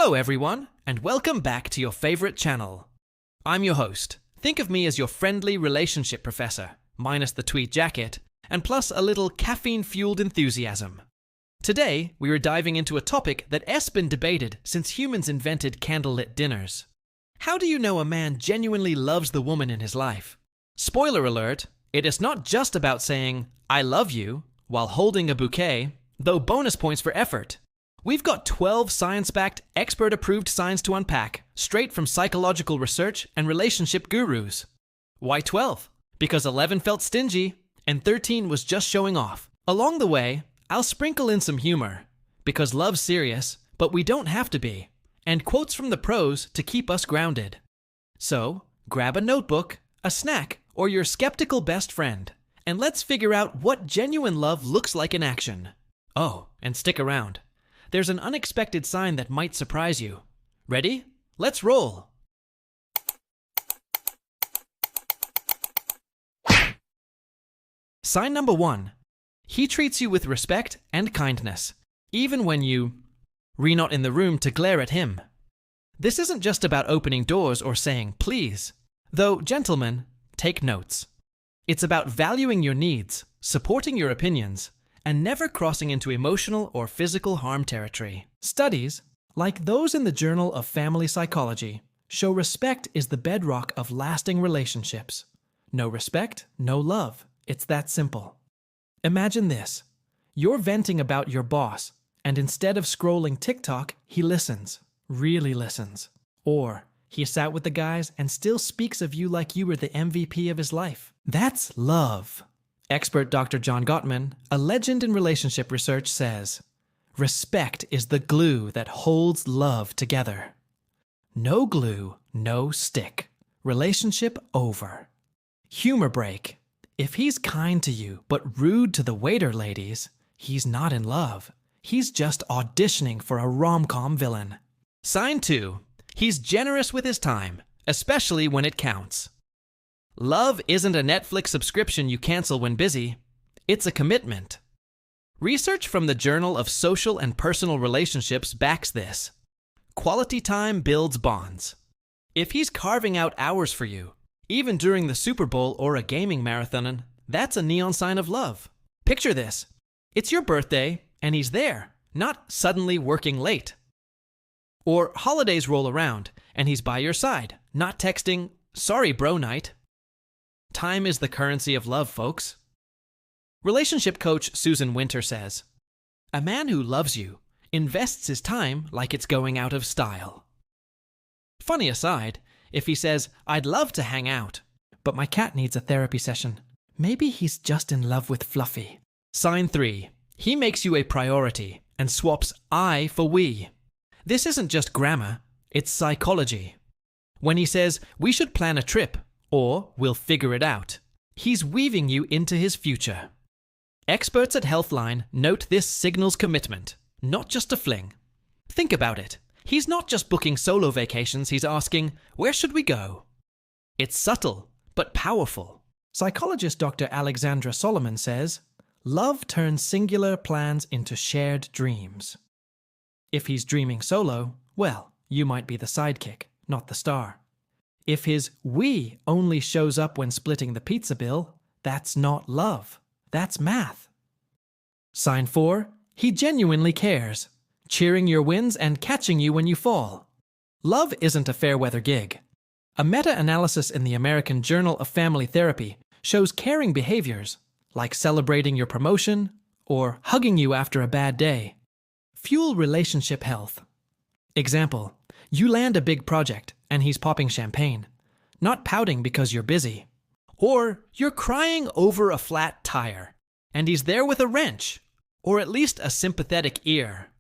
Hello everyone, and welcome back to your favorite channel. I'm your host. Think of me as your friendly relationship professor, minus the tweed jacket, and plus a little caffeine-fueled enthusiasm. Today, we are diving into a topic that has been debated since humans invented candlelit dinners. How do you know a man genuinely loves the woman in his life? Spoiler alert, it is not just about saying, "I love you," while holding a bouquet, though bonus points for effort. We've got 12 science-backed, expert-approved signs to unpack, straight from psychological research and relationship gurus. Why 12? Because 11 felt stingy, and 13 was just showing off. Along the way, I'll sprinkle in some humor, because love's serious, but we don't have to be, and quotes from the pros to keep us grounded. So, grab a notebook, a snack, or your skeptical best friend, and let's figure out what genuine love looks like in action. Oh, and stick around. There's an unexpected sign that might surprise you. Ready? Let's roll! Sign number 1. He treats you with respect and kindness, even when you're not in the room to glare at him. This isn't just about opening doors or saying please, though, gentlemen, take notes. It's about valuing your needs, supporting your opinions, and never crossing into emotional or physical harm territory. Studies, like those in the Journal of Family Psychology, show respect is the bedrock of lasting relationships. No respect, no love. It's that simple. Imagine this. You're venting about your boss, and instead of scrolling TikTok, he listens. Really listens. Or he sat with the guys and still speaks of you like you were the MVP of his life. That's love. Expert Dr. John Gottman, a legend in relationship research, says, "Respect is the glue that holds love together. No glue, no stick. Relationship over." Humor break. If he's kind to you but rude to the waiter, ladies, he's not in love. He's just auditioning for a rom-com villain. Sign 2. He's generous with his time, especially when it counts. Love isn't a Netflix subscription you cancel when busy. It's a commitment. Research from the Journal of Social and Personal Relationships backs this. Quality time builds bonds. If he's carving out hours for you, even during the Super Bowl or a gaming marathon, that's a neon sign of love. Picture this. It's your birthday, and he's there, not suddenly working late. Or holidays roll around, and he's by your side, not texting, "Sorry, bro night." Time is the currency of love, folks. Relationship coach Susan Winter says, "A man who loves you invests his time like it's going out of style." Funny aside, if he says, "I'd love to hang out, but my cat needs a therapy session," maybe he's just in love with Fluffy. Sign 3. He makes you a priority and swaps I for we. This isn't just grammar, it's psychology. When he says, "We should plan a trip," or "we'll figure it out," he's weaving you into his future. Experts at Healthline note this signals commitment, not just a fling. Think about it. He's not just booking solo vacations, he's asking, "Where should we go?" It's subtle, but powerful. Psychologist Dr. Alexandra Solomon says, "Love turns singular plans into shared dreams." If he's dreaming solo, well, you might be the sidekick, not the star. If his "we" only shows up when splitting the pizza bill, that's not love. That's math. Sign 4. He genuinely cares, cheering your wins and catching you when you fall. Love isn't a fair-weather gig. A meta-analysis in the American Journal of Family Therapy shows caring behaviors, like celebrating your promotion or hugging you after a bad day, fuel relationship health. Example, you land a big project and he's popping champagne, not pouting because you're busy. Or you're crying over a flat tire, and he's there with a wrench, or at least a sympathetic ear.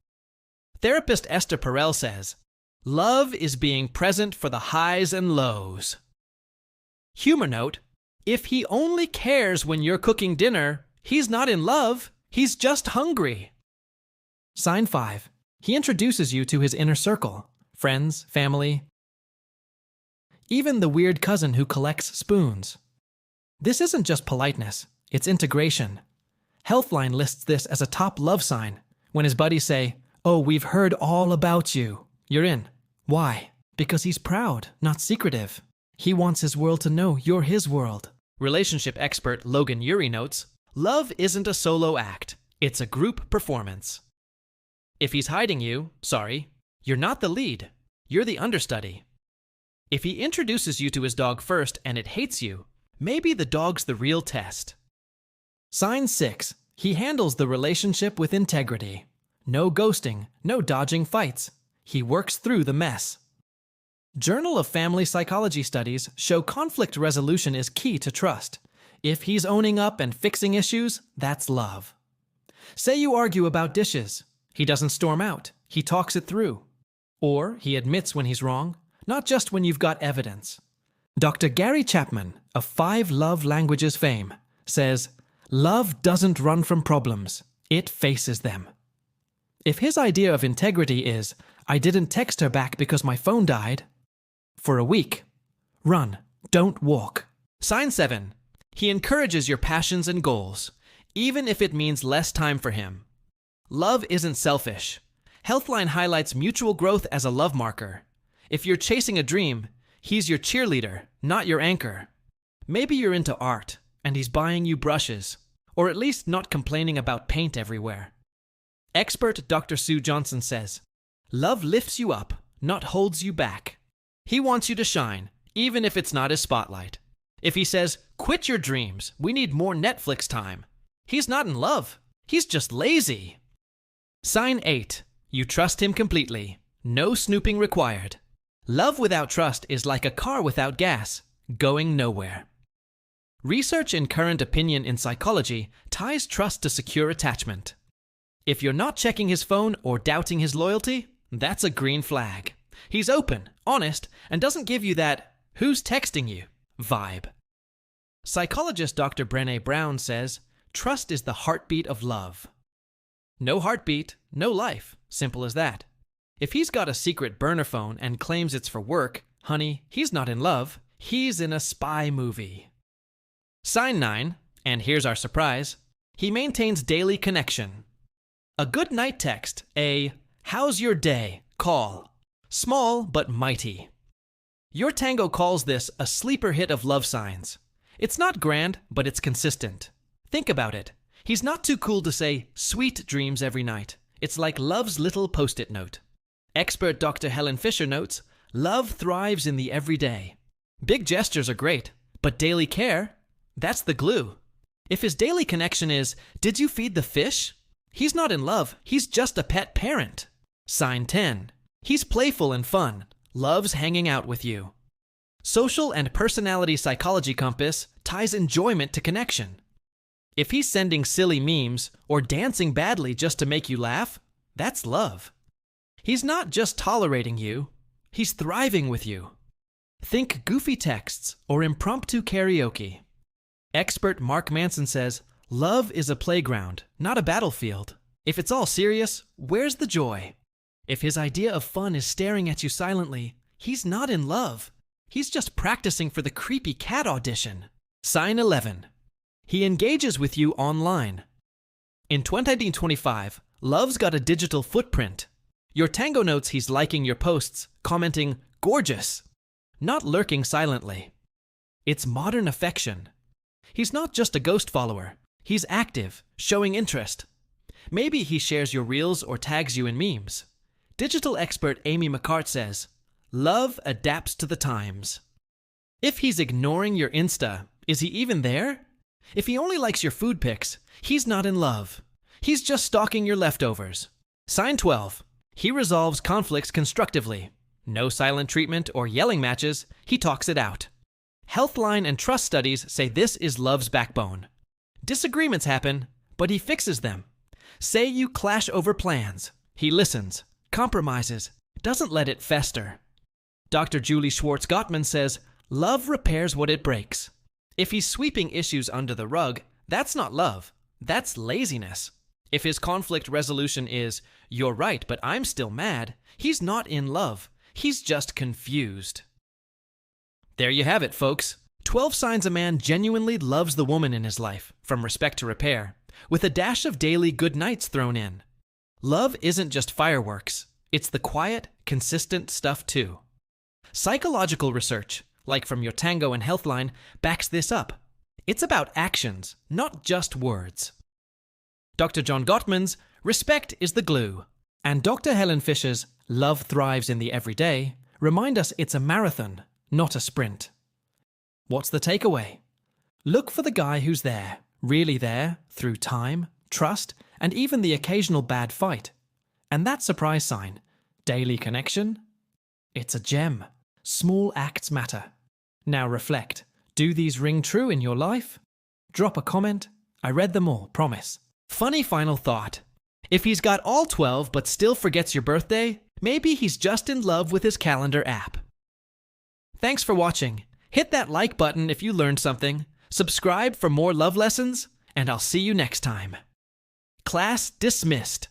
Therapist Esther Perel says, "Love is being present for the highs and lows." Humor note, if he only cares when you're cooking dinner, he's not in love, he's just hungry. Sign 5. He introduces you to his inner circle, friends, family, even the weird cousin who collects spoons. This isn't just politeness, it's integration. Healthline lists this as a top love sign when his buddies say, "Oh, we've heard all about you," you're in. Why? Because he's proud, not secretive. He wants his world to know you're his world. Relationship expert Logan Ury notes, love isn't a solo act. It's a group performance. If he's hiding you, sorry, you're not the lead. You're the understudy. If he introduces you to his dog first and it hates you, maybe the dog's the real test. Sign 6. He handles the relationship with integrity. No ghosting, no dodging fights. He works through the mess. Journal of Family Psychology studies show conflict resolution is key to trust. If he's owning up and fixing issues, that's love. Say you argue about dishes. He doesn't storm out. He talks it through. Or he admits when he's wrong, not just when you've got evidence. Dr. Gary Chapman, of 5 Love Languages fame, says, love doesn't run from problems. It faces them. If his idea of integrity is, I didn't text her back because my phone died, for a week, run, don't walk. Sign 7. He encourages your passions and goals, even if it means less time for him. Love isn't selfish. Healthline highlights mutual growth as a love marker. If you're chasing a dream, he's your cheerleader, not your anchor. Maybe you're into art, and he's buying you brushes, or at least not complaining about paint everywhere. Expert Dr. Sue Johnson says, love lifts you up, not holds you back. He wants you to shine, even if it's not his spotlight. If he says, quit your dreams, we need more Netflix time, he's not in love, he's just lazy. Sign 8. You trust him completely. No snooping required. Love without trust is like a car without gas, going nowhere. Research in current opinion in psychology ties trust to secure attachment. If you're not checking his phone or doubting his loyalty, that's a green flag. He's open, honest, and doesn't give you that who's texting you vibe. Psychologist Dr. Brené Brown says, trust is the heartbeat of love. No heartbeat, no life. Simple as that. If he's got a secret burner phone and claims it's for work, honey, he's not in love. He's in a spy movie. Sign 9, and here's our surprise. He maintains daily connection. A good night text, a how's your day call. Small but mighty. Your tango calls this a sleeper hit of love signs. It's not grand, but it's consistent. Think about it. He's not too cool to say sweet dreams every night. It's like love's little post-it note. Expert Dr. Helen Fisher notes, love thrives in the everyday. Big gestures are great, but daily care, that's the glue. If his daily connection is, did you feed the fish? He's not in love, he's just a pet parent. Sign 10. He's playful and fun, loves hanging out with you. Social and personality psychology compass ties enjoyment to connection. If he's sending silly memes or dancing badly just to make you laugh, that's love. He's not just tolerating you, he's thriving with you. Think goofy texts or impromptu karaoke. Expert Mark Manson says, love is a playground, not a battlefield. If it's all serious, where's the joy? If his idea of fun is staring at you silently, he's not in love. He's just practicing for the creepy cat audition. Sign 11. He engages with you online. In 2025, love's got a digital footprint. Your tango notes he's liking your posts, commenting, gorgeous, not lurking silently. It's modern affection. He's not just a ghost follower. He's active, showing interest. Maybe he shares your reels or tags you in memes. Digital expert Amy McCart says, love adapts to the times. If he's ignoring your Insta, is he even there? If he only likes your food pics, he's not in love. He's just stalking your leftovers. Sign 12. He resolves conflicts constructively. No silent treatment or yelling matches, he talks it out. Healthline and trust studies say this is love's backbone. Disagreements happen, but he fixes them. Say you clash over plans. He listens, compromises, doesn't let it fester. Dr. Julie Schwartz Gottman says, love repairs what it breaks. If he's sweeping issues under the rug, that's not love. That's laziness. If his conflict resolution is, you're right, but I'm still mad, he's not in love. He's just confused. There you have it, folks. 12 signs a man genuinely loves the woman in his life, from respect to repair, with a dash of daily good nights thrown in. Love isn't just fireworks. It's the quiet, consistent stuff too. Psychological research, like from your Tango and Healthline, backs this up. It's about actions, not just words. Dr. John Gottman's Respect is the Glue, and Dr. Helen Fisher's Love Thrives in the Everyday remind us it's a marathon, not a sprint. What's the takeaway? Look for the guy who's there, really there, through time, trust, and even the occasional bad fight. And that surprise sign, daily connection, it's a gem. Small acts matter. Now reflect. Do these ring true in your life? Drop a comment. I read them all, promise. Funny final thought. If he's got all 12 but still forgets your birthday, maybe he's just in love with his calendar app. Thanks for watching. Hit that like button if you learned something, subscribe for more love lessons, and I'll see you next time. Class dismissed.